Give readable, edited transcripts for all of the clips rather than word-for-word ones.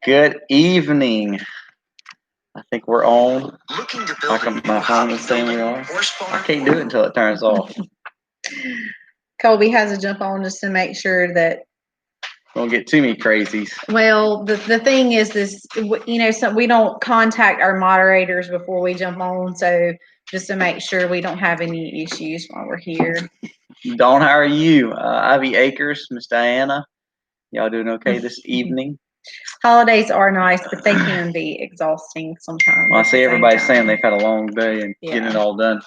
Good evening. I think we're on. Like my phone is saying we are. I can't do it until it turns off. Colby has to jump on just to make sure that Don't get too many crazies. Well, the thing is this, so we don't contact our moderators before we jump on, so just to make sure we don't have any issues while we're here. Dawn, how are you? Ivy Acres, Miss Diana. Y'all doing okay this evening? Holidays are nice, but they can be exhausting sometimes. Well, I see everybody saying they've had a long day and getting it all done.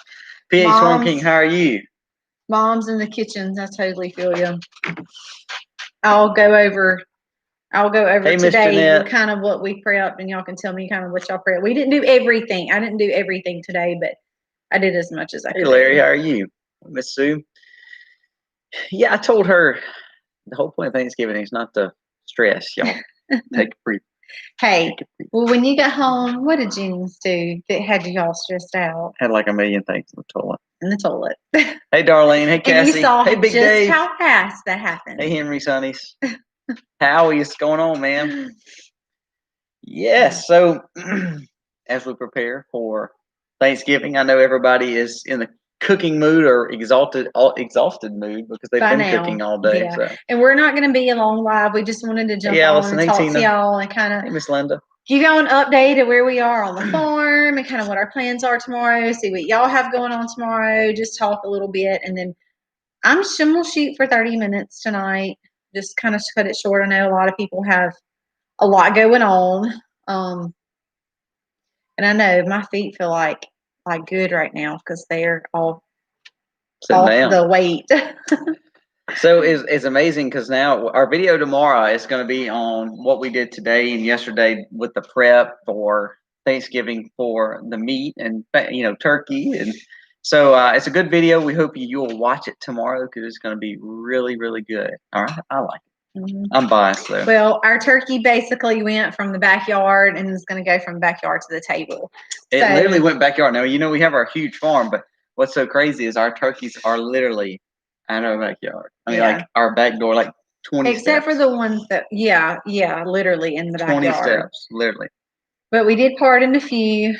PH Storm King, how are you? Mom's in the kitchen. I totally feel you. I'll go over today kind of what we prepped, and y'all can tell me kind of what y'all prepped. We didn't do everything. I didn't do everything today, but I did as much as I could. Hey, Larry, how are you? Miss Sue? Yeah, I told her the whole point of Thanksgiving is not to stress, y'all. Take a breath. Hey, well, when you got home, what did Jennings do that had y'all stressed out? Had like a million things in the toilet. Hey, Darlene. Hey, Cassie. And you saw hey, Big just Dave. how fast that happened. Hey, Henry Sonnies. Howie, what's going on, man? Yes. So, as we prepare for Thanksgiving, I know everybody is in the cooking mood or exhausted mood because they've been cooking all day. Yeah. So. And we're not going to be a long live. We just wanted to jump on and talk to y'all and kind of. Hey, Miss Linda. Give y'all an update of where we are on the farm and kind of what our plans are tomorrow. See what y'all have going on tomorrow. Just talk a little bit, and then I'm gonna shoot for 30 minutes tonight. Just kind of cut it short. I know a lot of people have a lot going on, and I know my feet feel like good right now because they're all off the weight. So it's amazing because now our video tomorrow is going to be on what we did today and yesterday with the prep for Thanksgiving for the meat and turkey, and so it's a good video. We hope you'll watch it tomorrow because it's going to be really, really good. All right, I like it. Mm-hmm. I'm biased though. Well, our turkey basically went from the backyard and is going to go from the backyard to the table. It literally went backyard. Now we have our huge farm, but what's so crazy is our turkeys are literally in our backyard. I mean, like our back door, like 20 Except steps. for the ones that, literally in the 20 backyard. 20 steps, literally. But we did part in a few.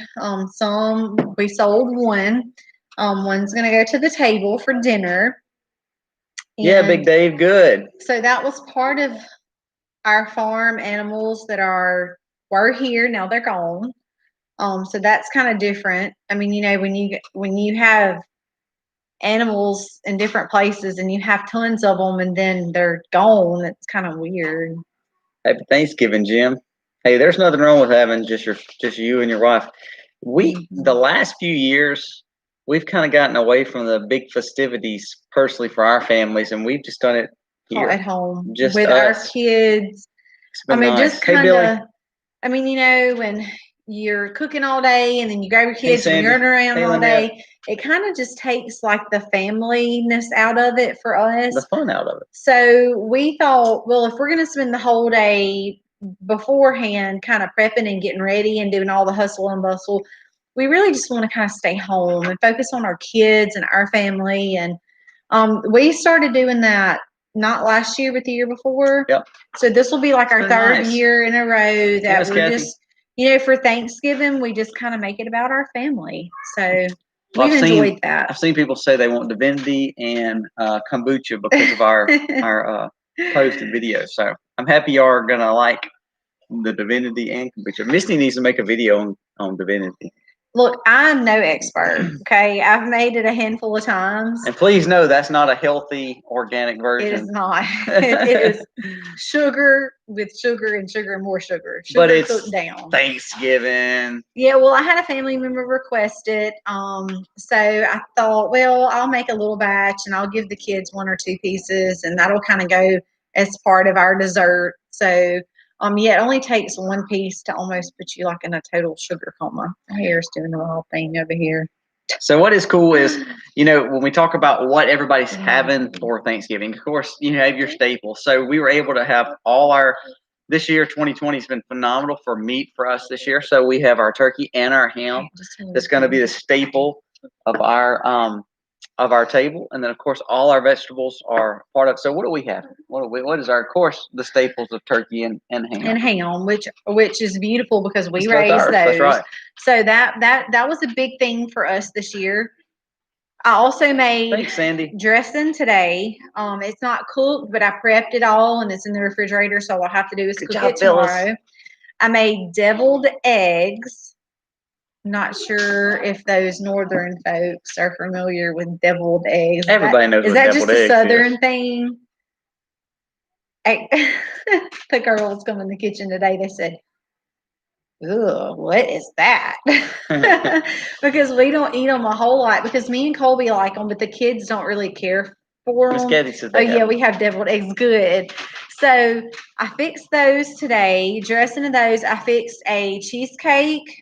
Some we sold one. One's going to go to the table for dinner. Yeah, Big Dave, good. So that was part of our farm animals that were here. Now they're gone. So that's kind of different. I mean, when you have animals in different places and you have tons of them and then they're gone, it's kind of weird. Happy Thanksgiving, Jim. Hey, there's nothing wrong with having just you and your wife. The last few years, we've kind of gotten away from the big festivities personally for our families, and we've just done it here at home, just with our kids. I mean, nice. Just kind of. I mean, when you're cooking all day and then you grab your kids and you're running around all day, it kind of just takes like the familyness out of it for us. The fun out of it. So we thought, well, if we're going to spend the whole day beforehand kind of prepping and getting ready and doing all the hustle and bustle, we really just want to kind of stay home and focus on our kids and our family. And we started doing that not last year, but the year before. Yep. So this will be like our third year in a row that we're just, for Thanksgiving, we just kind of make it about our family. So we've enjoyed that. I've seen people say they want divinity and kombucha because of our posted videos. So I'm happy you are going to like the divinity and kombucha. Misty needs to make a video on divinity. Look, I'm no expert, okay? I've made it a handful of times. And please know that's not a healthy, organic version. It is not. It is sugar with sugar and sugar and more sugar. But it's cooked down. Thanksgiving. Yeah, well, I had a family member request it. So I thought, well, I'll make a little batch and I'll give the kids one or two pieces and that'll kind of go as part of our dessert. So it only takes one piece to almost put you like in a total sugar coma. My hair's doing the wrong thing over here. So what is cool is, when we talk about what everybody's having for Thanksgiving, of course, you have your staples. So we were able to have this year, 2020 has been phenomenal for meat for us this year. So we have our turkey and our ham. That's going to be the staple of our of our table, and then of course all our vegetables are part of. So what do we have? What is our, of course, the staples of turkey and ham. And ham, which is beautiful because we It's both raise ours. That's those. right. So that was a big thing for us this year. I also made Thanks, Sandy. dressing today. It's not cooked, but I prepped it all and it's in the refrigerator. So all I have to do is Good cook job, it tomorrow. I made deviled eggs. Not sure if those northern folks are familiar with deviled eggs. Everybody knows is what that deviled just a eggs southern is. thing? The girls come in the kitchen today. They said, "Ugh, what is that?" Because we don't eat them a whole lot. Because me and Colby like them, but the kids don't really care for Miss them. Kathy said Oh they yeah, have. we have deviled eggs. Good. So I fixed those today. Dressing of those, I fixed a cheesecake.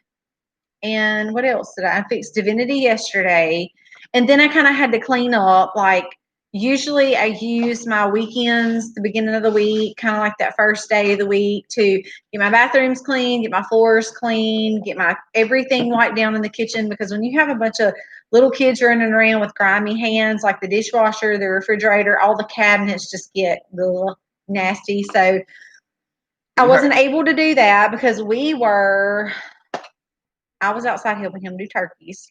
And what else did I fix? Divinity yesterday. And then I kind of had to clean up. Like, usually I use my weekends, the beginning of the week, kind of like that first day of the week, to get my bathrooms clean, get my floors clean, get my everything wiped down in the kitchen. Because when you have a bunch of little kids running around with grimy hands, like the dishwasher, the refrigerator, all the cabinets just get nasty. So I wasn't able to do that because I was outside helping him do turkeys.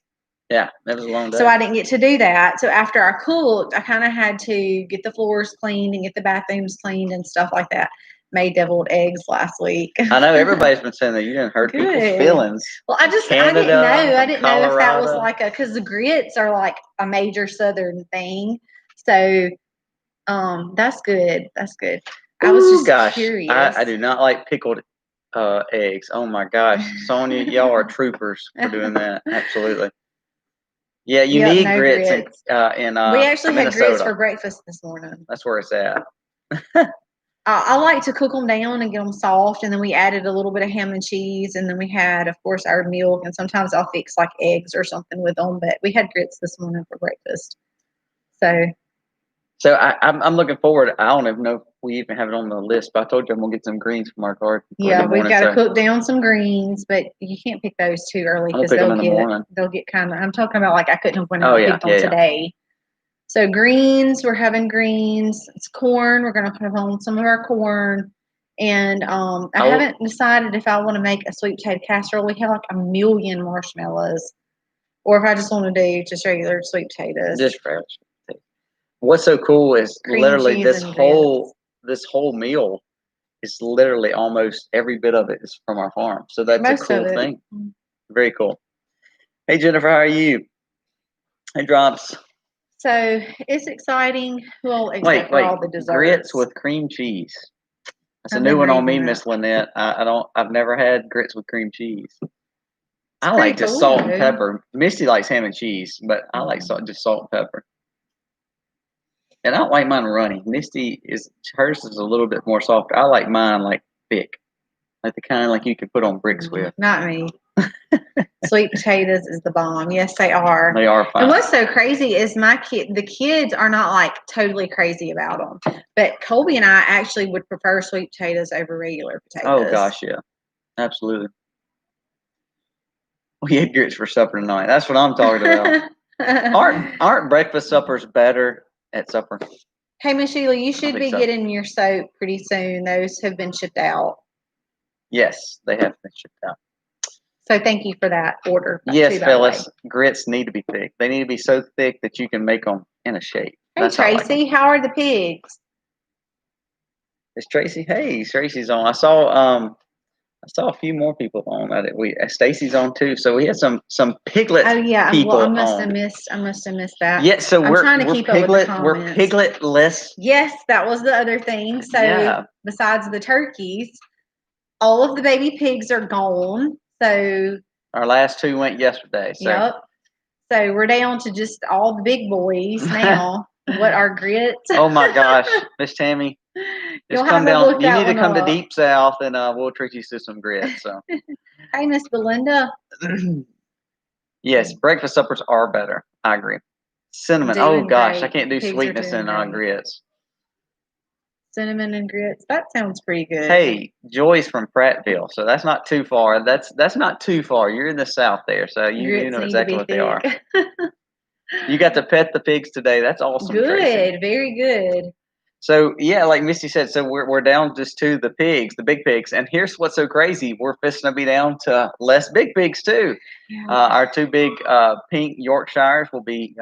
Yeah, that was a long day. So I didn't get to do that. So after I cooked, I kind of had to get the floors cleaned and get the bathrooms cleaned and stuff like that. Made deviled eggs last week. I know everybody's been saying that you didn't hurt people's feelings. Well, I didn't know. I didn't know if that was like because the grits are like a major southern thing. So that's good. That's good. I was just curious. I do not like pickled eggs. Oh my gosh, Sonia, y'all are troopers for doing that. Absolutely. Yeah, you need grits. In we actually Minnesota. Had grits for breakfast this morning. That's where it's at. I like to cook them down and get them soft, and then we added a little bit of ham and cheese, and then we had, of course, our milk, and sometimes I'll fix like eggs or something with them. But we had grits this morning for breakfast. So I'm looking forward. I don't even know if we even have it on the list, but I told you I'm gonna get some greens from our garden. Yeah, we've got to cook down some greens, but you can't pick those too early because they'll get kind of. I'm talking about like I couldn't have went out and picked them today. So greens, we're having greens. It's corn. We're gonna put on some of our corn, and I haven't decided if I want to make a sweet potato casserole. We have like a million marshmallows, or if I just want to do just regular sweet potatoes. Just fresh. What's so cool is literally this whole meal is literally almost every bit of it is from our farm. So that's a cool thing. Very cool. Hey Jennifer, how are you? Hey Drops. So it's exciting. Well, except for all the desserts. Grits with cream cheese. That's a new one on me, Miss Lynette. I've never had grits with cream cheese. I like just salt and pepper. Misty likes ham and cheese, but I like just salt and pepper. And I don't like mine runny. Hers is a little bit more soft. I like mine like thick, like the kind like you could put on bricks with. Not me. Sweet potatoes is the bomb. Yes, they are. They are fine. And what's so crazy is the kids are not like totally crazy about them. But Colby and I actually would prefer sweet potatoes over regular potatoes. Oh gosh, yeah, absolutely. We had grits for supper tonight. That's what I'm talking about. Aren't breakfast suppers better at supper? Hey, Miss Sheila, you should be getting your soap pretty soon. Those have been shipped out. Yes, they have been shipped out. So thank you for that order. Yes, fellas, grits need to be thick. They need to be so thick that you can make them in a shape. Hey, Tracy, how are the pigs? Is Tracy? Hey, Tracy's on. I saw a few more people on. Stacy's on too. So we had some piglet. Oh yeah. People I must have missed that. Yeah. So I'm trying to keep up with the comments. We're pigletless. Yes, that was the other thing. So besides the turkeys, all of the baby pigs are gone. So our last two went yesterday. So. Yep. So we're down to just all the big boys now. What are grits? Oh my gosh, Miss Tammy. Just come down. You need to come to Deep South, and we'll treat you to some grits. So. Hey, Miss Belinda. Yes, breakfast suppers are better. I agree. Cinnamon. Oh gosh, I can't do sweetness in grits. Cinnamon and grits. That sounds pretty good. Hey, Joy's from Prattville, so that's not too far. That's not too far. You're in the South there, so you know exactly what they are. You got to pet the pigs today. That's awesome, Tracy. Good, very good. So yeah, like Misty said, so we're down just to the pigs, the big pigs, and here's what's so crazy: we're fixing to be down to less big pigs too. Yeah. Our two big pink Yorkshires will be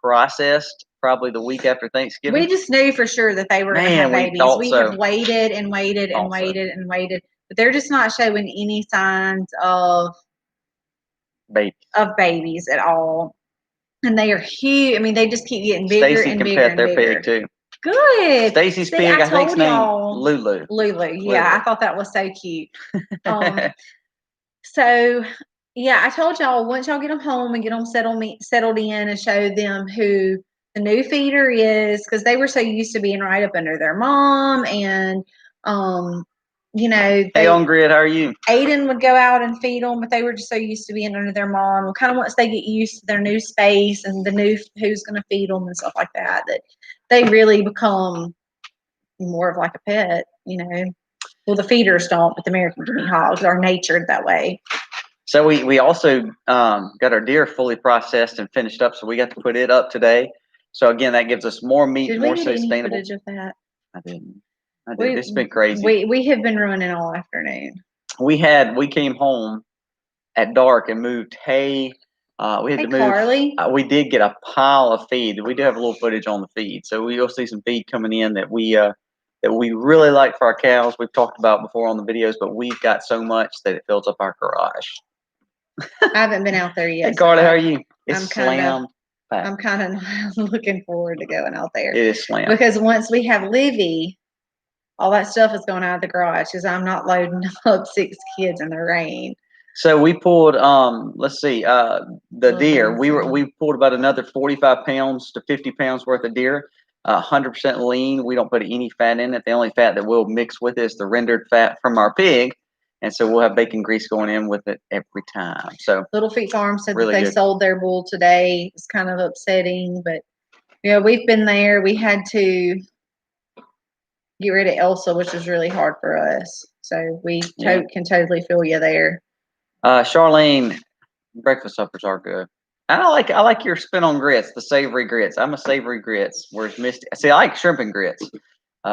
processed probably the week after Thanksgiving. We just knew for sure that they were going to have Man, we babies. thought We so. have waited and waited and Thought so. waited and waited, but they're just not showing any signs of babies at all. And they are huge. I mean, they just keep getting bigger Stacy and can bigger pet and their bigger. pig too. Good. Stacy's See, pig, I think's told named y'all. Lulu. Lulu. Yeah, Lulu. I thought that was so cute. So, yeah, I told y'all once y'all get them home and get them settled in and show them who the new feeder is, because they were so used to being right up under their mom, and you know, Hey, on grid, how are you? Aiden would go out and feed them, but they were just so used to being under their mom. Kind of once they get used to their new space and the new who's going to feed them and stuff like that, that they really become more of like a pet, you know. Well, the feeders don't, but the American guinea hogs are natured that way. So we also got our deer fully processed and finished up, so we got to put it up today. So again, that gives us more meat, more sustainable. Did we get any footage of that? I didn't. It's been crazy. We have been running all afternoon. We came home at dark and moved hay. We had to move. Carly. We did get a pile of feed. We do have a little footage on the feed, so you'll see some feed coming in that we really like for our cows. We've talked about before on the videos, but we've got so much that it fills up our garage. I haven't been out there yet. Hey, Carly, how are you? It's slammed. I'm kind of looking forward to going out there. It is slammed. Because once we have Livy, all that stuff is going out of the garage because I'm not loading up 6 kids in the rain. So we pulled, let's see, the deer. We pulled about another 45 pounds to 50 pounds worth of deer. 100% lean. We don't put any fat in it. The only fat that we'll mix with is the rendered fat from our pig. And so we'll have bacon grease going in with it every time. So Little Feet Farm said that they sold their bull today. It's kind of upsetting, but yeah, we've been there. We had to get rid of Elsa, which was really hard for us. So we can totally feel you there. Charlene, breakfast suppers are good. And I like your spin on grits, the savory grits. I'm a savory grits. Whereas Misty, see, I like shrimp and grits.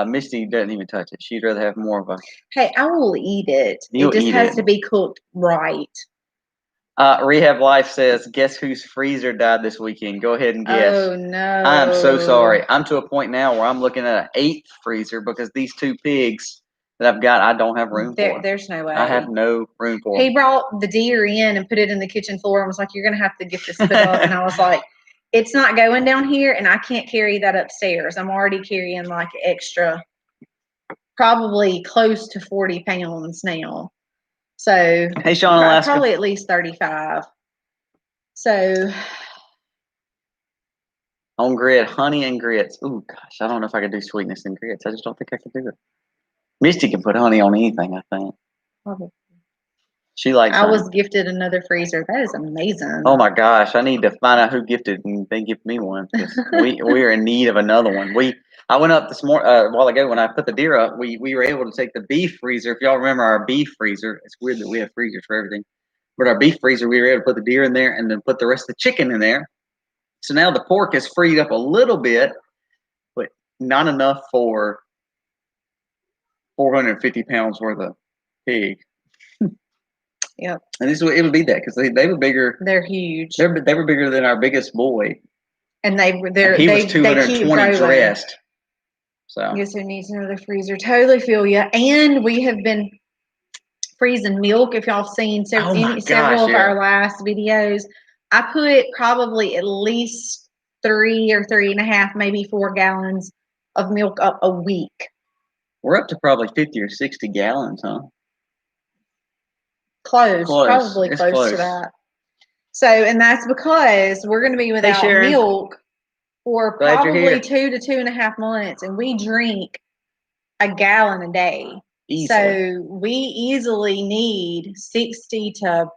Misty doesn't even touch it. She'd rather have more of a. Hey, I will eat it. It just has to be cooked right. Rehab Life says, guess whose freezer died this weekend? Go ahead and guess. Oh, no. I'm so sorry. I'm to a point now where I'm looking at an 8th freezer because these 2 pigs that I've got, I don't have room for. There's no way. I have no room for. He brought the deer in and put it in the kitchen floor and was like, you're going to have to get this put up. And I was like, it's not going down here, and I can't carry that upstairs. I'm already carrying like extra, probably close to 40 pounds now. So, hey, Sean, Alaska. Probably at least 35. So, on grid, honey and grits. Ooh, gosh, I don't know if I could do sweetness and grits. I just don't think I could do it. Misty can put honey on anything, I think. Probably. She likes honey. I was gifted another freezer. That is amazing. Oh my gosh, I need to find out who gifted and they give me one because we're in need of another one. I went up this morning a while ago when I put the deer up. We were able to take the beef freezer. If y'all remember our beef freezer, it's weird that we have freezers for everything. But our beef freezer, we were able to put the deer in there and then put the rest of the chicken in there. So now the pork is freed up a little bit, but not enough for 450 pounds worth of pig. Yep. And it would be that because they were bigger. They're huge. They were bigger than our biggest boy. And he was 220 dressed. So guess who needs another freezer? Totally feel you. And we have been freezing milk. If y'all seen several of our last videos, I put probably at least 3 or 3.5, maybe 4 gallons of milk up a week. We're up to probably 50 or 60 gallons, huh? Probably close to that. So, and that's because we're going to be without milk for probably 2 to 2.5 months, and we drink a gallon a day. So we easily need 60 to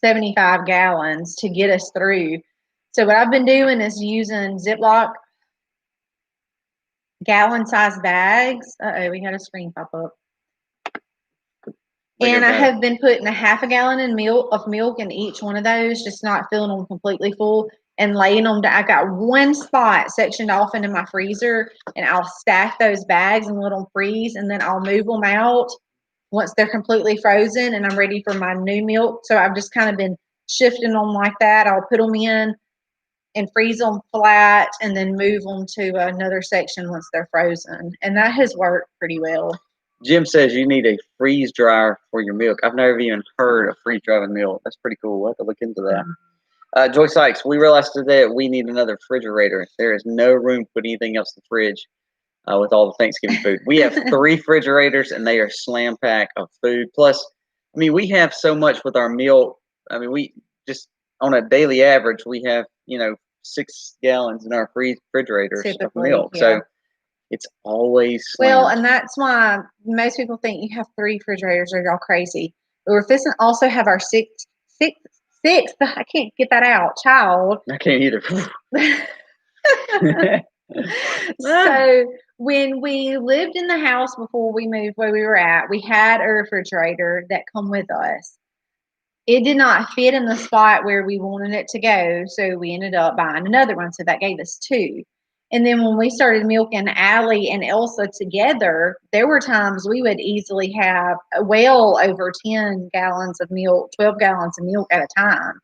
75 gallons to get us through. So what I've been doing is using Ziploc gallon-sized bags. We had a screen pop up. And I have been putting a half a gallon of milk in each one of those, just not filling them completely full. and laying them down. I got one spot sectioned off into my freezer, and I'll stack those bags and let them freeze, and then I'll move them out once they're completely frozen and I'm ready for my new milk. So I've just kind of been shifting them like that. I'll put them in and freeze them flat and then move them to another section once they're frozen. And that has worked pretty well. Jim says you need a freeze dryer for your milk. I've never even heard of freeze drying milk. That's pretty cool. We'll have to look into that. Joy Sykes, we realized today that we need another refrigerator. There is no room to put anything else in the fridge with all the Thanksgiving food. We have 3 refrigerators, and they are slam packed of food. Plus, I mean, we have so much with our milk. I mean, we just on a daily average, we have 6 gallons in our refrigerators of milk. Yeah. So it's always slammed. Well, and that's why most people think you have 3 refrigerators or y'all crazy. But we're fixing to also have our sixth. I can't get that out. Child. I can't either. So when we lived in the house before we moved where we were at, we had a refrigerator that come with us. It did not fit in the spot where we wanted it to go, so we ended up buying another one. So that gave us 2. And then when we started milking Allie and Elsa together, there were times we would easily have well over 10 gallons of milk, 12 gallons of milk at a time.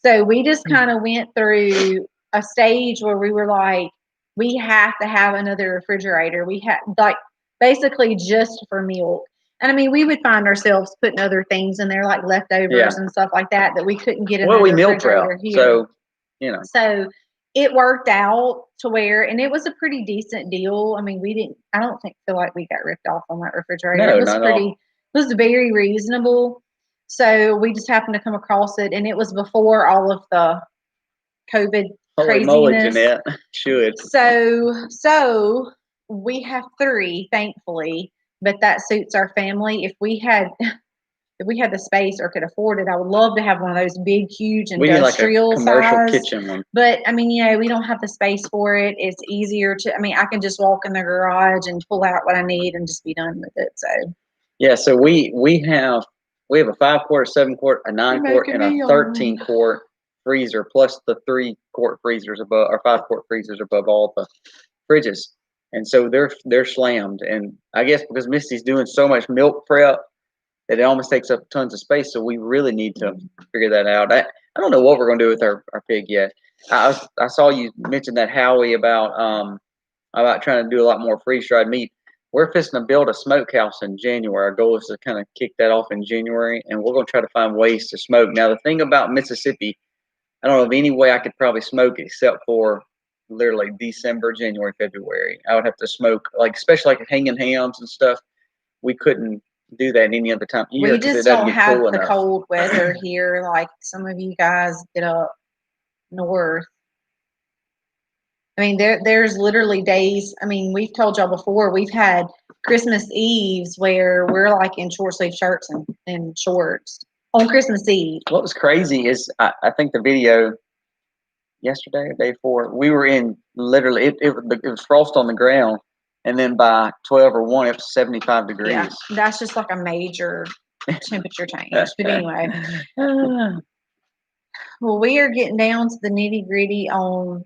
So we just kind of went through a stage where we were like, we have to have another refrigerator. We had like basically just for milk. And I mean, we would find ourselves putting other things in there like leftovers and stuff like that we couldn't get in the refrigerator here. So, So it worked out to where, and it was a pretty decent deal. I mean, I don't feel like we got ripped off on that refrigerator. No, it was very reasonable. So we just happened to come across it, and it was before all of the COVID craziness. Holy moly, Jeanette. Should. So we have 3, thankfully, but that suits our family. If we had the space or could afford it, I would love to have one of those big, huge industrial like a commercial size kitchen one. But I mean, we don't have the space for it. It's easier to. I mean, I can just walk in the garage and pull out what I need and just be done with it. So. Yeah. So we have a 5-quart, a 7-quart, a 9-quart, and a 13-quart freezer, plus the 3-quart freezers above, or 5-quart freezers above all the fridges. And so they're slammed. And I guess because Misty's doing so much milk prep that it almost takes up tons of space. So we really need to figure that out. I don't know what we're going to do with our pig yet. I saw you mention that, Howie, about trying to do a lot more freeze-dried meat. We're fixing to build a smokehouse in January. Our goal is to kind of kick that off in January, and we're going to try to find ways to smoke. Now, the thing about Mississippi, I don't know of any way I could probably smoke except for literally December, January, February. I would have to smoke, especially hanging hams and stuff. We couldn't do that any other time of year. We just don't have the cold weather here like some of you guys get up north. I mean, there's literally days. I mean, we've told y'all before, we've had Christmas Eves where we're like in short sleeve shirts and shorts on Christmas Eve. What was crazy is I think the video yesterday or day before, we were in literally, it was frost on the ground. And then by 12 or 1, it was 75 degrees. Yeah, that's just like a major temperature change. But anyway. Well, we are getting down to the nitty gritty on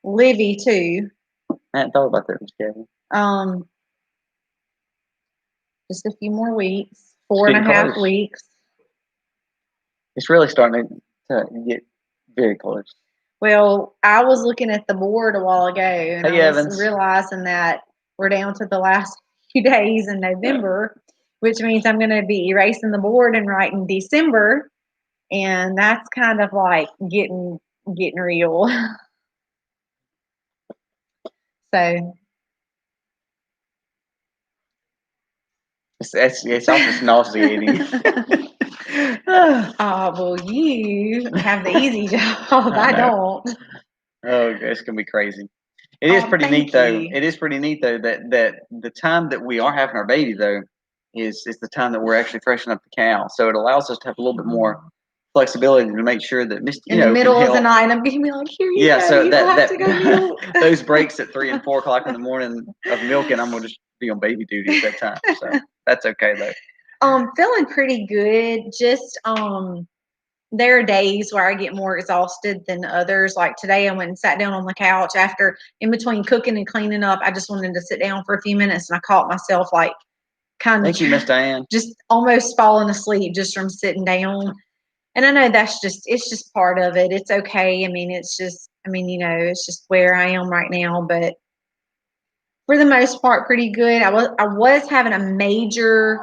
Livy too. I hadn't thought about that, Kevin. Just a few more weeks, 4.5 weeks. It's really starting to get very close. Well, I was looking at the board a while ago, and I was realizing that we're down to the last few days in November, which means I'm going to be erasing the board and writing December, and that's kind of like getting real. So it's almost nauseating. Well, you have the easy job. I don't. Oh, it's gonna be crazy. It is pretty neat, though. It is pretty neat, though, that the time that we are having our baby, though, is the time that we're actually freshening up the cow. So it allows us to have a little bit more flexibility to make sure that Misty, in the middle of the night, I'm getting like, here you go. So you have to go milk. Those breaks at 3 and 4 o'clock in the morning of milking, I'm gonna just be on baby duty at that time. So that's okay, though. Feeling pretty good. Just there are days where I get more exhausted than others. Like today, I went and sat down on the couch after, in between cooking and cleaning up. I just wanted to sit down for a few minutes, and I caught myself like kind of Thank you, Miss Diane. just almost falling asleep just from sitting down. And I know it's just part of it. It's okay. I mean, it's just where I am right now, but for the most part, pretty good. I was having a major.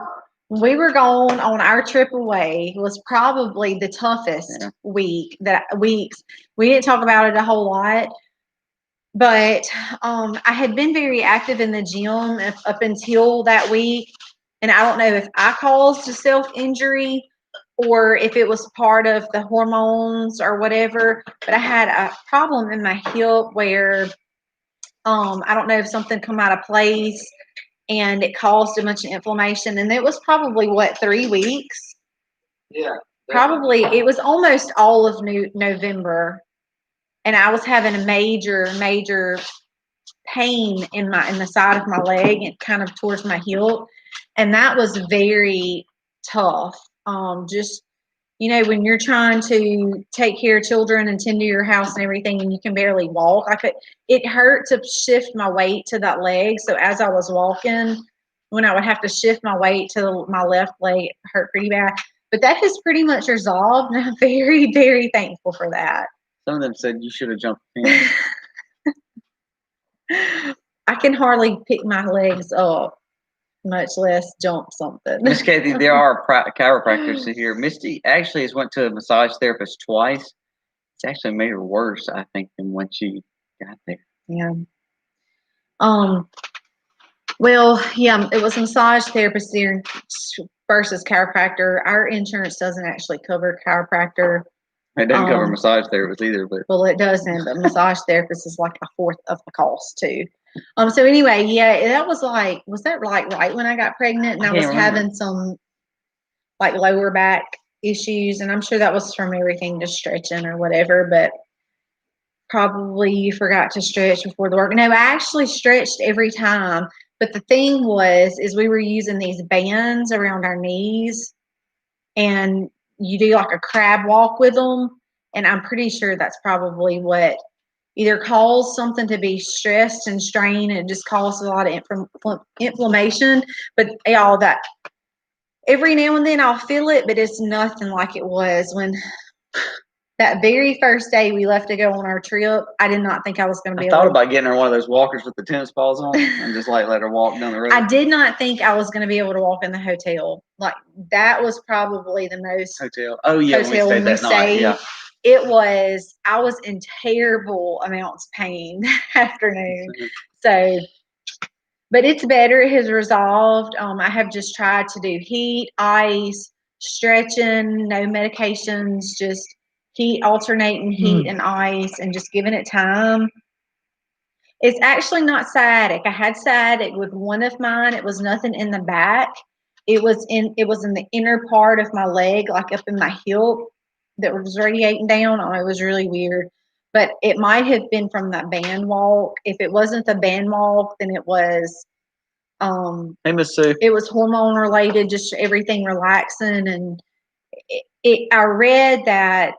When we were going on our trip away, was probably the toughest weeks. We didn't talk about it a whole lot, but I had been very active in the gym up until that week, and I don't know if I caused a self-injury or if it was part of the hormones or whatever. But I had a problem in my hip where I don't know if something come out of place and it caused a bunch of inflammation. And it was probably 3 weeks? Yeah. Probably it was almost all of November. And I was having a major pain in the side of my leg and kind of towards my hip. And that was very tough. Just when you're trying to take care of children and tend to your house and everything, and you can barely walk, it hurt to shift my weight to that leg. So as I was walking, when I would have to shift my weight to my left leg, it hurt pretty bad. But that has pretty much resolved, and I'm very, very thankful for that. Some of them said you should have jumped in. I can hardly pick my legs up, much less jump something. Miss Kathy, there are chiropractors here. Misty actually has went to a massage therapist twice. It's actually made her worse, I think, than when she got there. Yeah. Well, yeah, it was a massage therapist there versus chiropractor. Our insurance doesn't actually cover chiropractor. It doesn't cover massage therapist either, but well, it doesn't. But massage therapist is like a fourth of the cost too. So anyway, yeah, that was that like right when I got pregnant, and I was having some like lower back issues, and I'm sure that was from everything just stretching or whatever. But probably you forgot to stretch before the work. No, I actually stretched every time. But the thing is we were using these bands around our knees, and you do like a crab walk with them. And I'm pretty sure that's probably what either caused something to be stressed and strained, and it just caused a lot of inflammation. But y'all, that every now and then I'll feel it, but it's nothing like it was when that very first day we left to go on our trip. I did not think I was going to be able to. I thought about getting her one of those walkers with the tennis balls on and just let her walk down the road. I did not think I was going to be able to walk in the hotel. Like that was probably the most hotel. Oh yeah, hotel when we stayed that night. Yeah. I was in terrible amounts of pain that afternoon. So, but it's better. It has resolved. I have just tried to do heat, ice, stretching, no medications, just alternating heat and ice, and just giving it time. It's actually not sciatic. I had sciatic with one of mine. It was nothing in the back. It was in the inner part of my leg, like up in my hip, that was radiating down. Oh, it was really weird. But it might have been from that band walk. If it wasn't the band walk, then it was hey, Miss Sue. It was hormone related, just everything relaxing. And I read that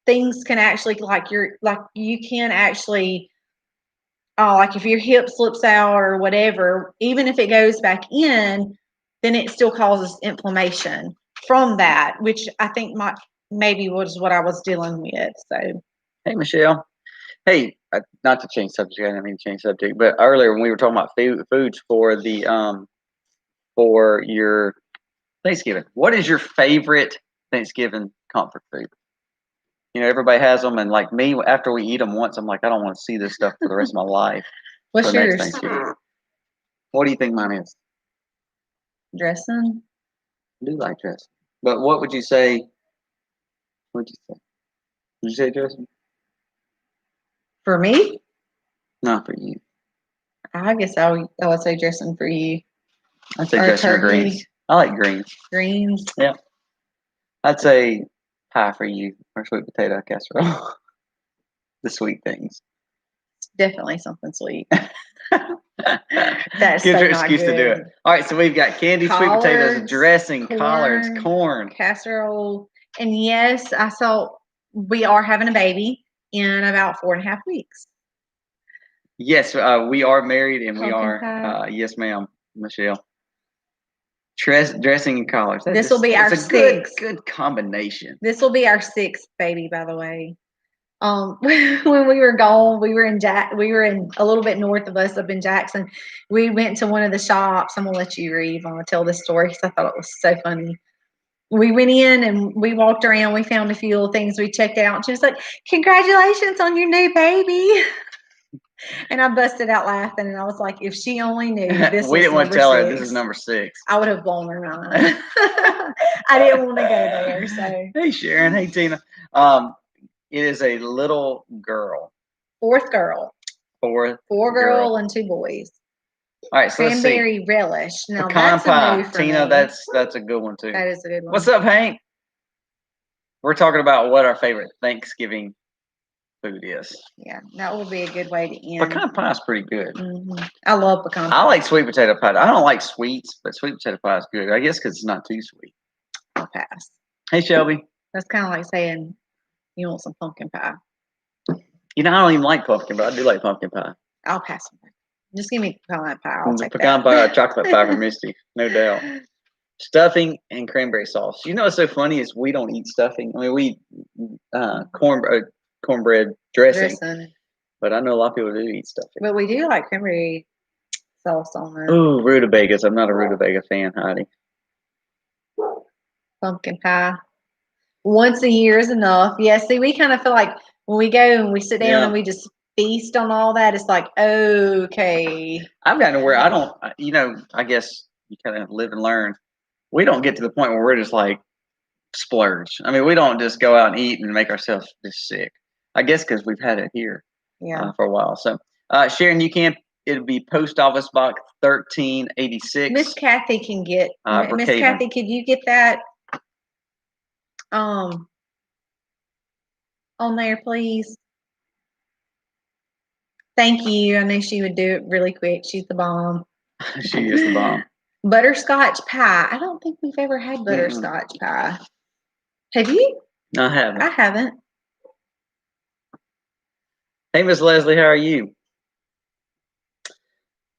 things can actually you can actually like if your hip slips out or whatever, even if it goes back in, then it still causes inflammation from that, which I think maybe was what I was dealing with. So, hey, Michelle. Hey, not to change subject, I didn't mean to change subject, but earlier when we were talking about foods for the for your Thanksgiving, what is your favorite Thanksgiving comfort food? Everybody has them, and like me, after we eat them once, I'm like, I don't want to see this stuff for the rest of my life. What's yours? What do you think mine is? Dressing. I do like dressing, but what would you say? What'd you say? Did you say dressing? For me? Not for you. I guess I would say dressing for you. I'd say dressing or greens. I like greens. Greens? Yeah. I'd say pie for you, or sweet potato casserole. The sweet things. Definitely something sweet. That's gives her excuse to do it. All right, so we've got candy, collards, sweet potatoes, dressing, collards, corn, casserole. And yes, I saw we are having a baby in about 4.5 weeks. Yes, we are married, and we Pumpkin are. pie. Yes, ma'am, Michelle. Dressing in college. This will be our It's a good sixth. good combination. This will be our sixth baby, by the way. When we were gone, we were in a little bit north of us, up in Jackson. We went to one of the shops. I'm gonna let you read. I'm gonna tell this story because I thought it was so funny. We went in and we walked around. We found a few little things we checked out. And she was like, "Congratulations on your new baby!" And I busted out laughing. And I was like, "If she only knew this We was didn't want to number tell her this is 6, number 6. I would have blown her mind." I didn't want to go there. So Hey, Sharon. Hey, Tina. Um, it is a little girl. fourth girl, Fourth 4 girl. girl and 2 boys. All right, so let's see. Cranberry relish. Now Pecan that's a pie. move for Tina, me. that's a good one too. That is a good one. What's up, Hank? We're talking about what our favorite Thanksgiving food is. Yeah, that would be a good way to end. Pecan pie is pretty good. I love pecan pie. I like sweet potato pie. I don't like sweets, but sweet potato pie is good. I guess because it's not too sweet. I'll pass. Hey, Shelby. That's kind of like saying you want some pumpkin pie. You know, I don't even like pumpkin, but I do like pumpkin pie. I'll pass. Just give me pecan pie. I'll take Pecan that. pie or chocolate pie for Misty, no doubt. Stuffing and cranberry sauce. You know what's so funny is we don't eat stuffing. I mean, we eat cornbread dressing, but I know a lot of people do eat stuffing. But we do like cranberry sauce on it. Ooh, rutabagas. I'm not a rutabaga fan, Heidi. Pumpkin pie. Once a year is enough. Yeah, see, we kind of feel like when we go and we sit down and we just feast on all that, it's like, okay. I've gotten to where I don't, I guess you kind of live and learn. We don't get to the point where we're just like splurge. I mean, we don't just go out and eat and make ourselves just sick. I guess because we've had it here for a while. So, Sharon, it'll be Post Office Box 1386. Miss Kathy can get, Miss Kathy, could you get that on there, please? Thank you. I knew she would do it really quick. She's the bomb. She is the bomb. Butterscotch pie. I don't think we've ever had butterscotch pie. Have you? I haven't. I haven't. Hey, Miss Leslie, how are you?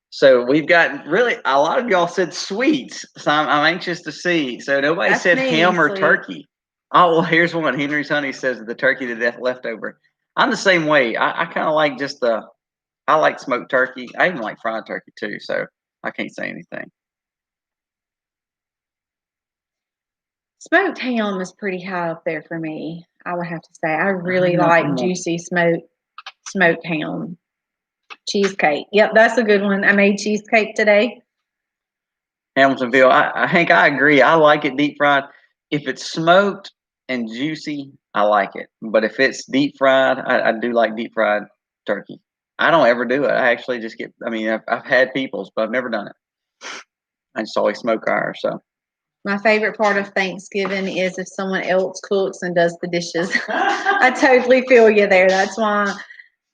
So we've got really a lot of y'all said sweets. So I'm anxious to see. So nobody said ham or turkey. Oh, well, here's one. Henry's Honey says the turkey to death leftover. I'm the same way. I kind of like I like smoked turkey. I even like fried turkey too. So I can't say anything. Smoked ham is pretty high up there for me. I would have to say I really like juicy smoked ham. Cheesecake. Yep, that's a good one. I made cheesecake today. Hamiltonville. Hank, I agree. I like it deep fried. If it's smoked and juicy, I like it. But if it's deep fried, I do like deep fried turkey. I don't ever do it. I actually just I've had people's, but I've never done it. I just always smoke ours. So my favorite part of Thanksgiving is if someone else cooks and does the dishes. I totally feel you there. That's why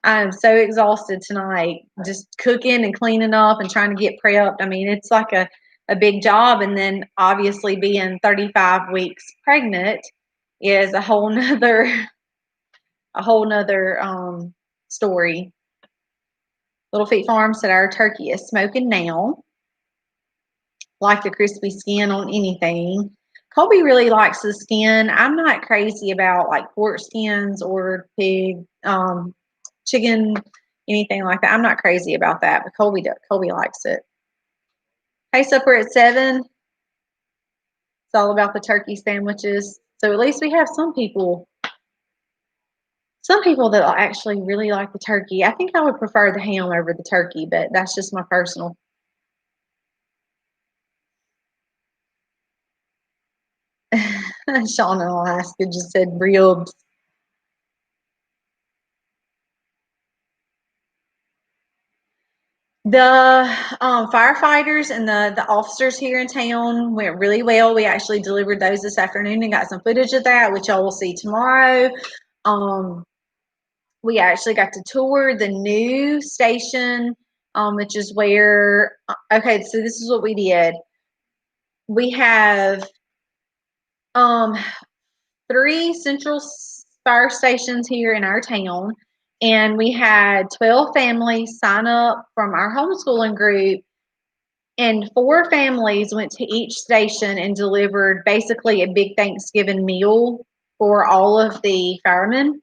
I'm so exhausted tonight, just cooking and cleaning up and trying to get prepped. I mean, it's like a big job. And then obviously being 35 weeks pregnant is a whole nother story. Little Feet Farm said our turkey is smoking now. Like the crispy skin on anything. Colby really likes the skin. I'm not crazy about like pork skins or pig, chicken, anything like that. I'm not crazy about that, but Colby does. Colby likes it. Hey, supper at 7. It's all about the turkey sandwiches. So at least we have some people that actually really like the turkey. I think I would prefer the ham over the turkey, but that's just my personal. Sean in Alaska just said ribs. The firefighters and the officers here in town went really well. We actually delivered those this afternoon and got some footage of that, which y'all will see tomorrow. We actually got to tour the new station, which is where, okay, so this is what we did. We have 3 central fire stations here in our town, and we had 12 families sign up from our homeschooling group, and 4 families went to each station and delivered basically a big Thanksgiving meal for all of the firemen.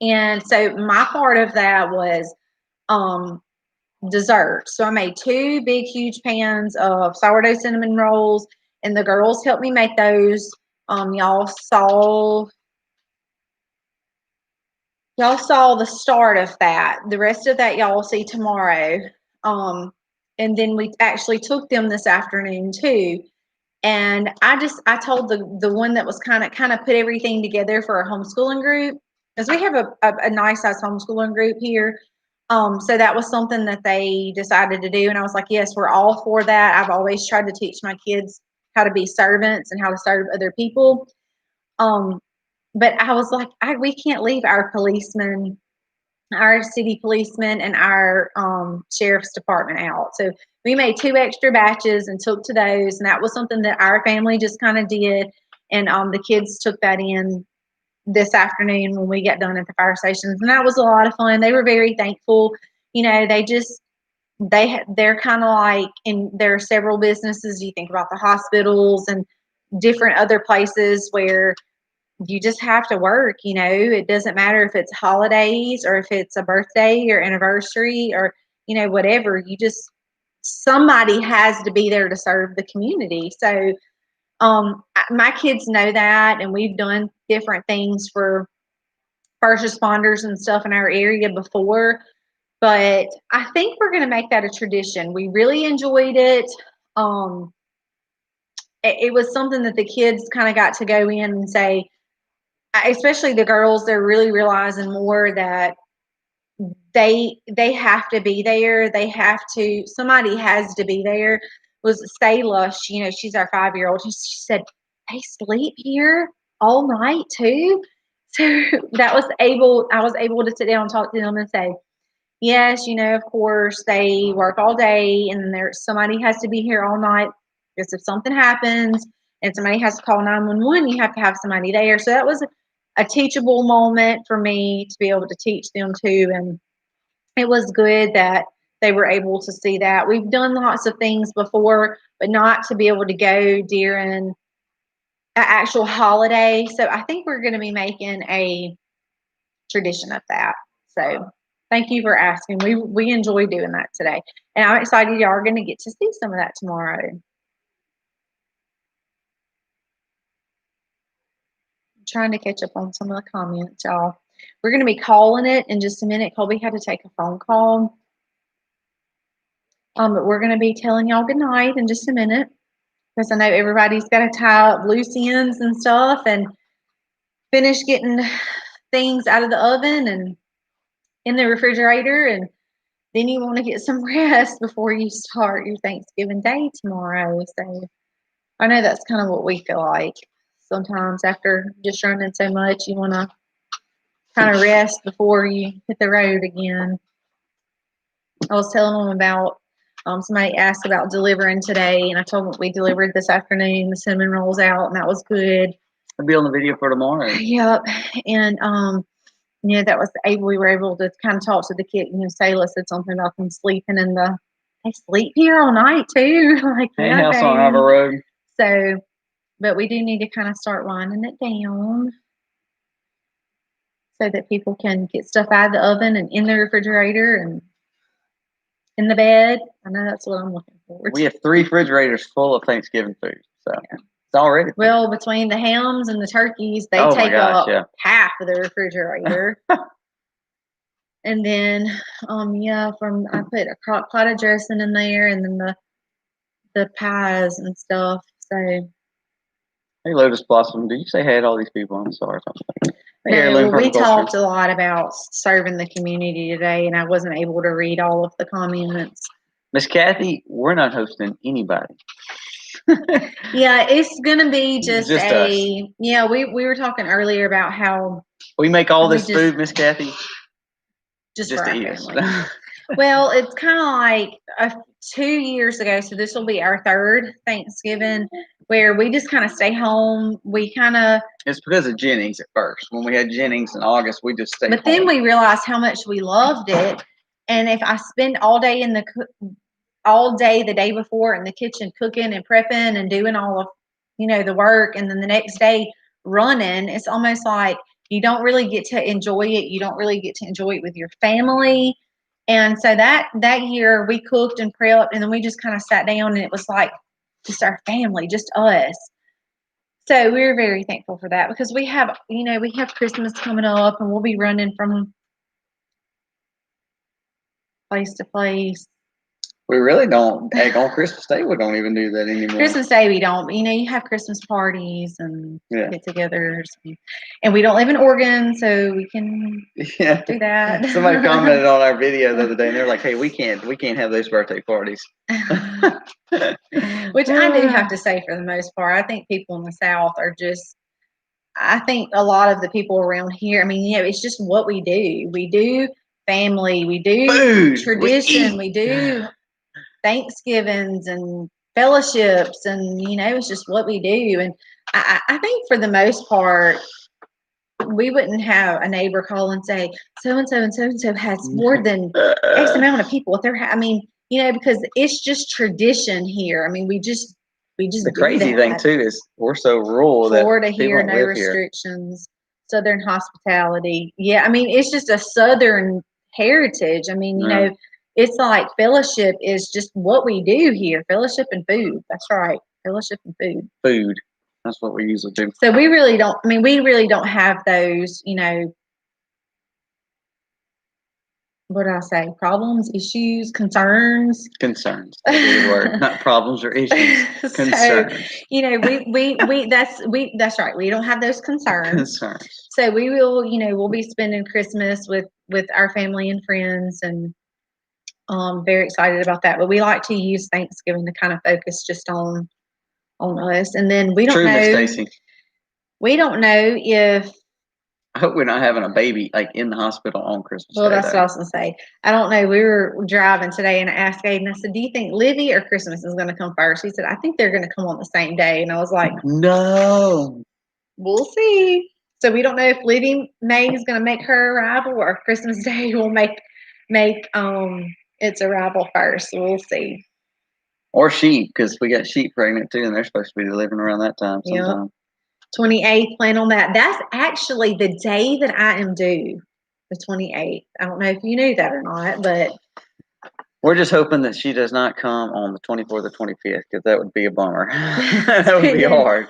And so my part of that was dessert. So I made 2 big, huge pans of sourdough cinnamon rolls, and the girls helped me make those. Y'all saw the start of that. The rest of that y'all will see tomorrow. And then we actually took them this afternoon too. And I told the one that was kind of put everything together for our homeschooling group, because we have a nice size homeschooling group here. So that was something that they decided to do, and I was like, yes, we're all for that. I've always tried to teach my kids how to be servants and how to serve other people. But I was like, we can't leave our policemen, our city policemen, and our sheriff's department out. So we made 2 extra batches and took to those, and that was something that our family just kind of did. And the kids took that in this afternoon when we got done at the fire stations, and that was a lot of fun. They were very thankful. They're kind of like, there are several businesses. You think about the hospitals and different other places where you just have to work. It doesn't matter if it's holidays or if it's a birthday or anniversary or whatever. Somebody has to be there to serve the community. So my kids know that, and we've done different things for first responders and stuff in our area before, but I think we're going to make that a tradition. We really enjoyed it. It was something that the kids kind of got to go in and say, especially the girls, they're really realizing more that they have to be there. Somebody has to be there. Was Sayla, she's our 5-year-old. She said, they sleep here all night too. So I was able to sit down and talk to them and say, yes, of course they work all day, and somebody has to be here all night, because if something happens and somebody has to call 911, you have to have somebody there. So that was a teachable moment for me to be able to teach them too. And it was good that they were able to see that. We've done lots of things before, but not to be able to go during an actual holiday. So I think we're going to be making a tradition of that. So thank you for asking. We enjoy doing that today. And I'm excited y'all are going to get to see some of that tomorrow. I'm trying to catch up on some of the comments, y'all. We're going to be calling it in just a minute. Colby had to take a phone call. But we're going to be telling y'all good night in just a minute, because I know everybody's got to tie up loose ends and stuff and finish getting things out of the oven and in the refrigerator, and then you want to get some rest before you start your Thanksgiving Day tomorrow. So I know that's kind of what we feel like. Sometimes after just running so much, you want to kind of rest before you hit the road again. I was telling them about, somebody asked about delivering today, and I told them we delivered this afternoon. The cinnamon rolls out, and that was good. I'll be on the video for tomorrow. Yep. And that was we were able to kind of talk to the kid. Sayla said something about them sleeping they sleep here all night too. Like, hey, house on Harbor Road. So, but we do need to kind of start winding it down so that people can get stuff out of the oven and in the refrigerator and in the bed. I know that's what I'm looking for. We have 3 refrigerators full of Thanksgiving food. So yeah. It's already. Well, between the hams and the turkeys, they take up half of the refrigerator. And then, I put a crock pot of dressing in there, and then the pies and stuff. So. Hey, Lotus Blossom, did you say hey to all these people? I'm sorry. No, we talked a lot about serving the community today, and I wasn't able to read all of the comments. Miss Kathy, we're not hosting anybody. Yeah, it's gonna be just us. Yeah, we were talking earlier about how we make all this food, Miss Kathy, just for our family. Well, it's kind of like 2 years ago, so this will be our third Thanksgiving, where we just kind of stay home. We kind of, It's because of Jennings at first. When we had Jennings in August, we just stayed but home. then we realized how much we loved it. And if I spend all day all day the day before in the kitchen cooking and prepping and doing all of, the work, and then the next day running, it's almost like you don't really get to enjoy it. You don't really get to enjoy it with your family. And so that year we cooked and prepped, and then we just kind of sat down, and it was like just our family, just us. So we're very thankful for that, because we have Christmas coming up, and we'll be running from place to place. We really don't. Heck, on Christmas Day, we don't even do that anymore. Christmas Day we don't, but you have Christmas parties and get-togethers, and we don't live in Oregon, so we can do that. Somebody commented on our video the other day, and they're like, "Hey, we can't have those birthday parties." Which I do have to say, for the most part, I think people in the South are just. I think a lot of the people around here. I mean, it's just what we do. We do family. We do food, tradition. We do Thanksgivings and fellowships, and it's just what we do. And I think for the most part, we wouldn't have a neighbor call and say so and so and so and so has more than X amount of people. I mean, because it's just tradition here. I mean, we just the crazy thing too is we're so rural Florida that here, no restrictions, Southern hospitality. Yeah, I mean, it's just a Southern heritage. I mean, it's like fellowship is just what we do here. Fellowship and food. That's right. Fellowship and food. Food. That's what we usually do. So we really don't have those, what did I say? Problems, issues, concerns. Concerns. That's a good word. Not problems or issues. Concerns. So, that's right. We don't have those concerns. Concerns. So we will, we'll be spending Christmas with our family and friends, and very excited about that. But we like to use Thanksgiving to kind of focus just on us. And then we don't know. Miss Stacy. We don't know if. I hope we're not having a baby like in the hospital on Christmas Day. Well, that's what I was going to say. I don't know. We were driving today, and I asked Aiden, I said, "Do you think Livy or Christmas is going to come first?" He said, "I think they're going to come on the same day." And I was like, "No, we'll see." So we don't know if Livy May is going to make her arrival, or Christmas Day will make its arrival first. So we'll see. Or sheep, because we got sheep pregnant too, and they're supposed to be delivering around that time sometime. 28th, plan on that. That's actually the day that I am due, the 28th. I don't know if you knew that or not, but we're just hoping that she does not come on the 24th or 25th, because that would be a bummer. That would be hard.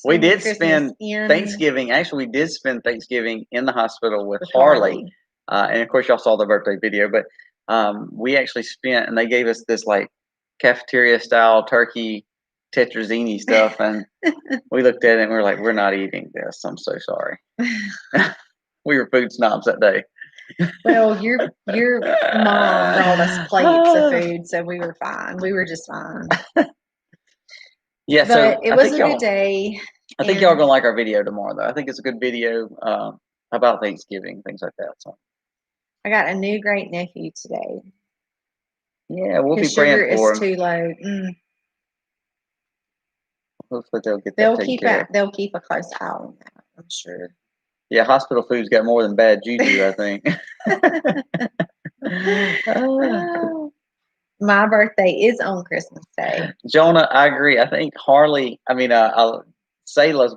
We did spend Thanksgiving. Actually, we did spend Thanksgiving in the hospital with Harley. And of course, y'all saw the birthday video, but we actually spent, and they gave us this like cafeteria style turkey tetrazzini stuff, and we looked at it and we were like, we're not eating this. I'm so sorry. We were food snobs that day. Well, your mom brought us plates of food, so we were fine. We were just fine. Yeah, but so it was a good day. I think y'all are gonna like our video tomorrow, though. I think it's a good video about Thanksgiving, things like that. So I got a new great nephew today. Yeah, we'll be praying for him. Sugar is too low. Hopefully they'll get that taken care of. They'll keep a close eye on that, I'm sure. Yeah, hospital food's got more than bad juju, I think. My birthday is on Christmas Day. Jonah, I agree. I think Sayla's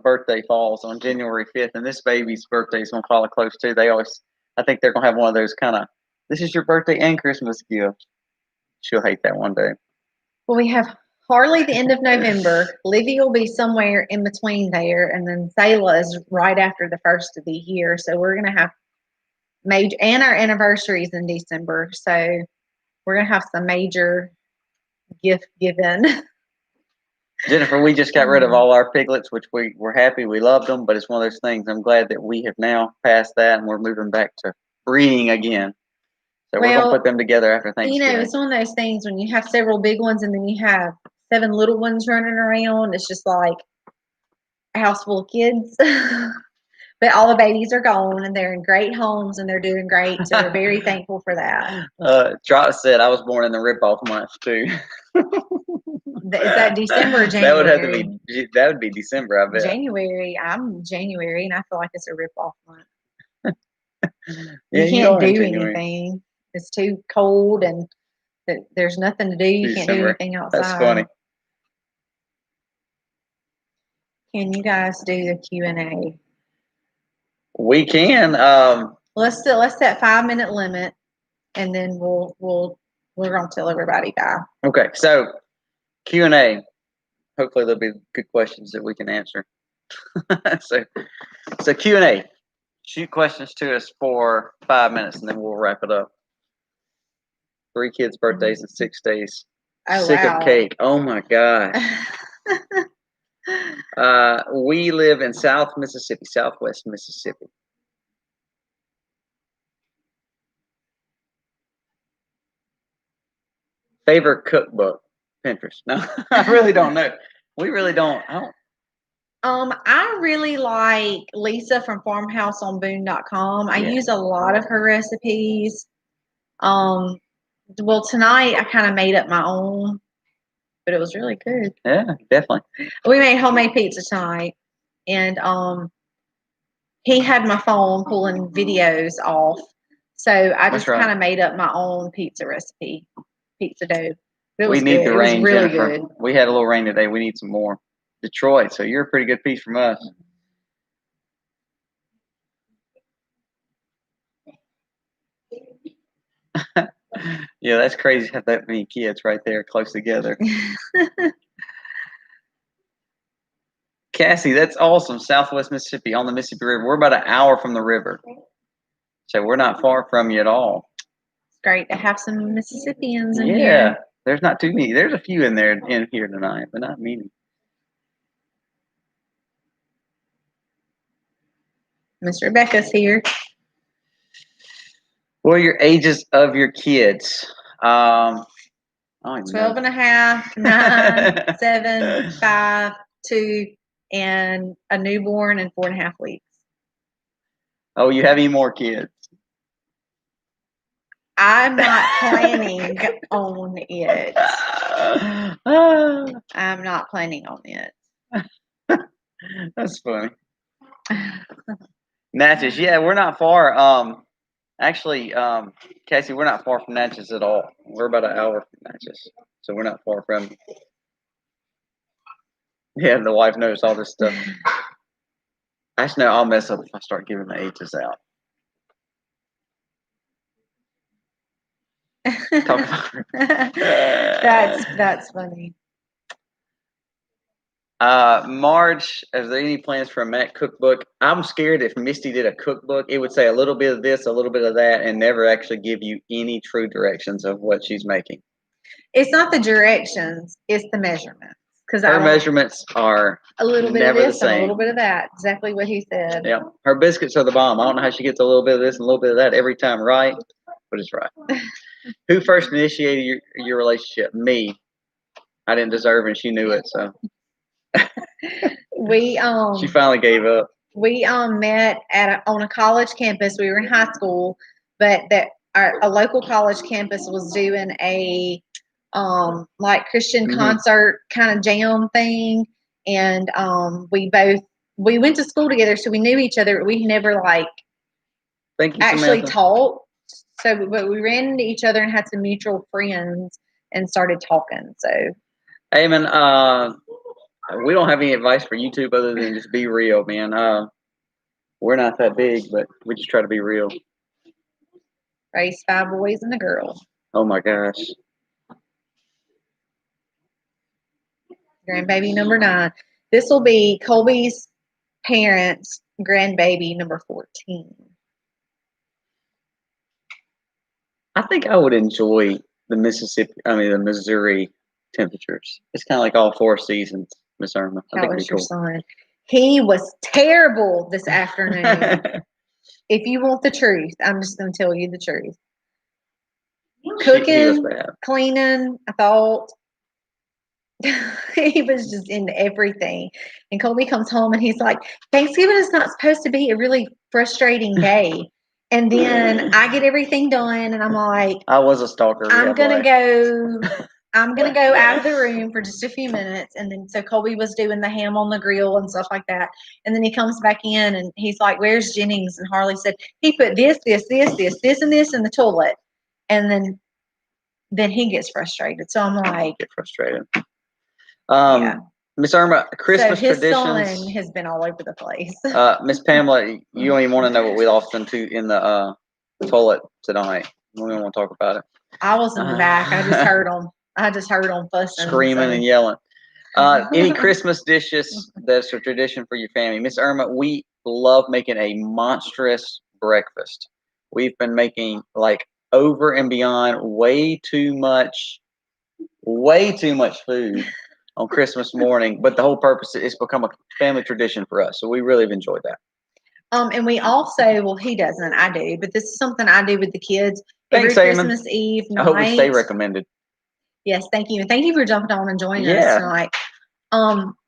birthday falls on January 5th, and this baby's birthday is going to follow close too. I think they're going to have one of those kind of, this is your birthday and Christmas gift. She'll hate that one day. Well, we have Harley the end of November. Livy will be somewhere in between there, and then Sayla is right after the first of the year. So we're going to have major, and our anniversary is in December. So we're going to have some major gift given. Jennifer, we just got rid of all our piglets, which we're happy. We loved them, but it's one of those things. I'm glad that we have now passed that, and we're moving back to breeding again. So we're going to put them together after Thanksgiving. It's one of those things when you have several big ones and then you have 7 little ones running around. It's just like a house full of kids. But all the babies are gone, and they're in great homes, and they're doing great. So we're very thankful for that. Trot said I was born in the rip-off month too. Is that December or That January? would have to be. That would be December, I bet. January. I'm January, and I feel like it's a rip-off month. Yeah, You can't are in do January. anything. It's too cold, and there's nothing to do. You can't do December. anything outside. That's funny. Can you guys do the Q&A? We can. Let's set 5-minute limit, and then we're gonna tell everybody bye. Okay, so Q&A. Hopefully there'll be good questions that we can answer. so Q&A. Shoot questions to us for 5 minutes, and then we'll wrap it up. 3 kids' birthdays in 6 days. Oh, Sick wow. of cake. Oh my gosh. We live in South Mississippi, Southwest Mississippi. Favorite cookbook? Pinterest. No, I really don't know. We really don't. I really like Lisa from farmhouseonboone.com. I use a lot of her recipes. Well, tonight I kind of made up my own, but it was really good. Yeah, definitely. We made homemade pizza tonight, and he had my phone pulling videos off, so I just kind of made up my own pizza recipe, pizza dough. It was need good. the It was rain, really Jennifer. good. We had a little rain today. We need some more. Detroit, so you're a pretty good piece from us. Yeah, that's crazy to have that many kids right there close together. Cassie, that's awesome. Southwest Mississippi on the Mississippi River. We're about an hour from the river. So we're not far from you at all. It's great to have some Mississippians in here. Yeah, there's not too many. There's a few in here tonight, but not many. Miss Rebecca's here. What are your ages of your kids? 12 and a half, 9, 7, 5, 2, and a newborn and 4.5 weeks. Oh, you have any more kids? I'm not planning on it. I'm not planning on it. That's funny. Natchez, yeah, we're not far. Actually, Cassie, we're not far from Natchez at all. We're about an hour from Natchez, so we're not far from you. Yeah, the wife knows all this stuff. Actually, no, I'll mess up if I start giving the ages out. Talk about That's funny. Marge, is there any plans for a Mac cookbook? I'm scared if Misty did a cookbook, it would say a little bit of this, a little bit of that, and never actually give you any true directions of what she's making. It's not the directions; it's the measurements. Because her measurements are a little bit never of this the same. and a little bit of that. Exactly what he said. Yeah, her biscuits are the bomb. I don't know how she gets a little bit of this and a little bit of that every time right, but it's right. Who first initiated your relationship? Me. I didn't deserve it, and she knew it, so. She finally gave up. We met on a college campus. We were in high school, but a local college campus was doing a like Christian concert kind of jam thing, and we went to school together, so we knew each other. We never actually talked. So, but we ran into each other and had some mutual friends and started talking. So, hey man, we don't have any advice for YouTube other than just be real, man. We're not that big, but we just try to be real. Raised 5 boys and a girl. Oh my gosh. Grandbaby number 9. This will be Colby's parents' grandbaby number 14. I think I would enjoy the Missouri temperatures. It's kind of like all 4 seasons, Miss Irma. How was your son? He was terrible this afternoon. If you want the truth, I'm just going to tell you the truth. Cooking, cleaning, I thought, He was just into everything. And Colby comes home and he's like, Thanksgiving is not supposed to be a really frustrating day. And then I get everything done and I'm like, I was a stalker. I'm gonna go out of the room for just a few minutes. And then so Colby was doing the ham on the grill and stuff like that. And then he comes back in and he's like, Where's Jennings? And Harley said, he put this, and this in the toilet. And then he gets frustrated. So I'm like, Get frustrated. yeah. Miss Irma, Christmas so his traditions. son has been all over the place. Miss Pamela, you don't even want to know what we lost into in the toilet tonight. We don't want to talk about it. I was in the back. I just heard them fussing, screaming and yelling. Any Christmas dishes that's a tradition for your family? Miss Irma, we love making a monstrous breakfast. We've been making like over and beyond way too much food on Christmas morning, but the whole purpose is become a family tradition for us. So we really have enjoyed that. And we also, well, he doesn't, I do, but this is something I do with the kids. Thanks, every Eamon. Christmas Eve night. I hope we stay recommended. Yes, thank you. And thank you for jumping on and joining us tonight.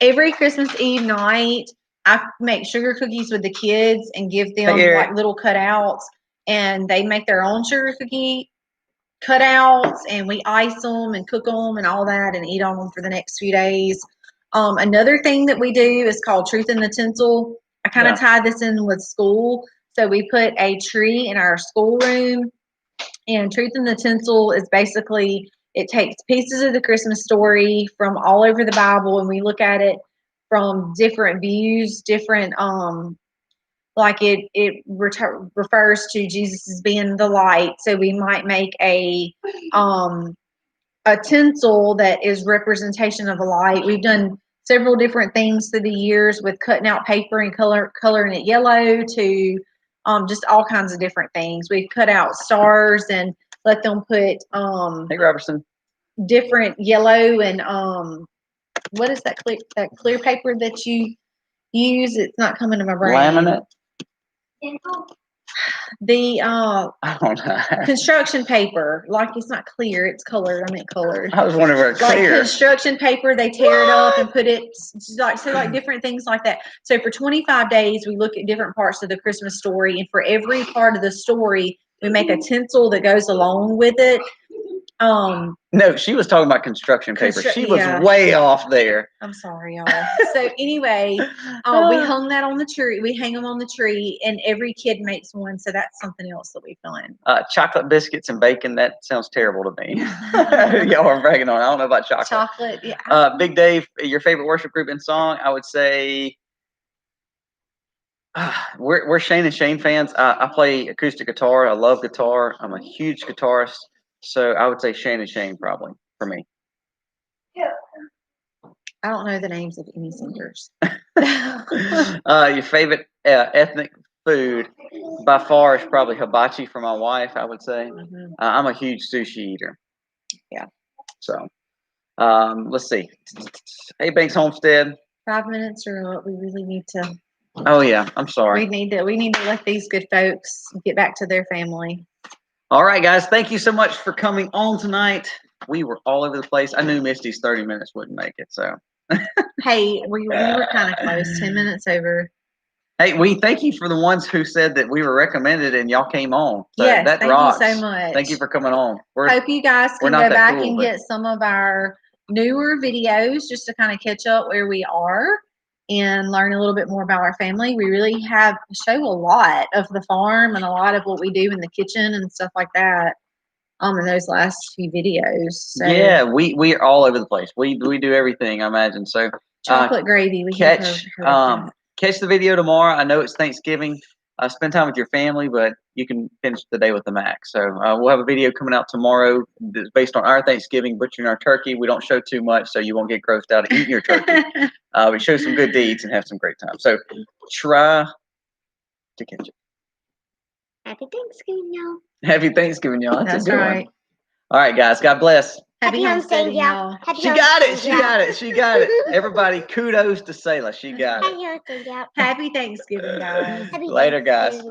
Every Christmas Eve night, I make sugar cookies with the kids and give them like little cutouts, and they make their own sugar cookie cutouts, and we ice them and cook them and all that and eat on them for the next few days. Another thing that we do is called Truth in the Tinsel. I kind of tie this in with school. So we put a tree in our schoolroom, and Truth in the Tinsel is basically, it takes pieces of the Christmas story from all over the Bible, and we look at it from different views, different like it refers to Jesus as being the light. So we might make a tinsel that is representation of a light. We've done several different things through the years with cutting out paper and coloring it yellow to just all kinds of different things. We've cut out stars and let them put hey Robertson, different yellow and what is that clear paper that you use? It's not coming to my brain. Laminate. The construction paper, like it's not clear, it's colored. I meant colored. I was wondering where it's clear. Like construction paper, they tear it up and put it like different things like that. So for 25 days, we look at different parts of the Christmas story, and for every part of the story, we make a tinsel that goes along with it. No, she was talking about construction paper. She was way off there. I'm sorry, y'all. So anyway, we hung that on the tree. We hang them on the tree, and every kid makes one. So that's something else that we've done. Chocolate biscuits and bacon. That sounds terrible to me. Y'all are bragging on. I don't know about chocolate. Chocolate, yeah. Big Dave, your favorite worship group and song? I would say we're Shane and Shane fans. I play acoustic guitar. I love guitar. I'm a huge guitarist. So I would say Shane and Shane probably for me. Yeah. I don't know the names of any singers. Your favorite ethnic food by far is probably hibachi for my wife, I would say. Mm-hmm. I'm a huge sushi eater. Yeah. So let's see. Hey, Banks Homestead. 5 minutes or what? We really need to. Oh yeah, I'm sorry. We need to let these good folks get back to their family. All right, guys. Thank you so much for coming on tonight. We were all over the place. I knew Misty's 30 minutes wouldn't make it, so. Hey, we were kind of close. 10 minutes over. Hey, we thank you for the ones who said that we were recommended and y'all came on. So yes, that thank rocks. you so much. Thank you for coming on. Hope you guys can go back and get some of our newer videos just to kind of catch up where we are and learn a little bit more about our family. We really show a lot of the farm and a lot of what we do in the kitchen and stuff like that in those last few videos. So yeah, we are all over the place. We do everything, I imagine. So chocolate gravy. We catch the video tomorrow. I know it's Thanksgiving. Spend time with your family, but you can finish the day with the Mac. So we'll have a video coming out tomorrow that's based on our Thanksgiving, butchering our turkey. We don't show too much, so you won't get grossed out eating your turkey. We show some good deeds and have some great time. So try to catch it. Happy Thanksgiving, y'all. Happy Thanksgiving, y'all. That's right. All right, guys. God bless. Happy homesteading, y'all. She got it. She got it. She got it. Everybody, kudos to Selah. She got it. Happy Thanksgiving, guys. Later, guys.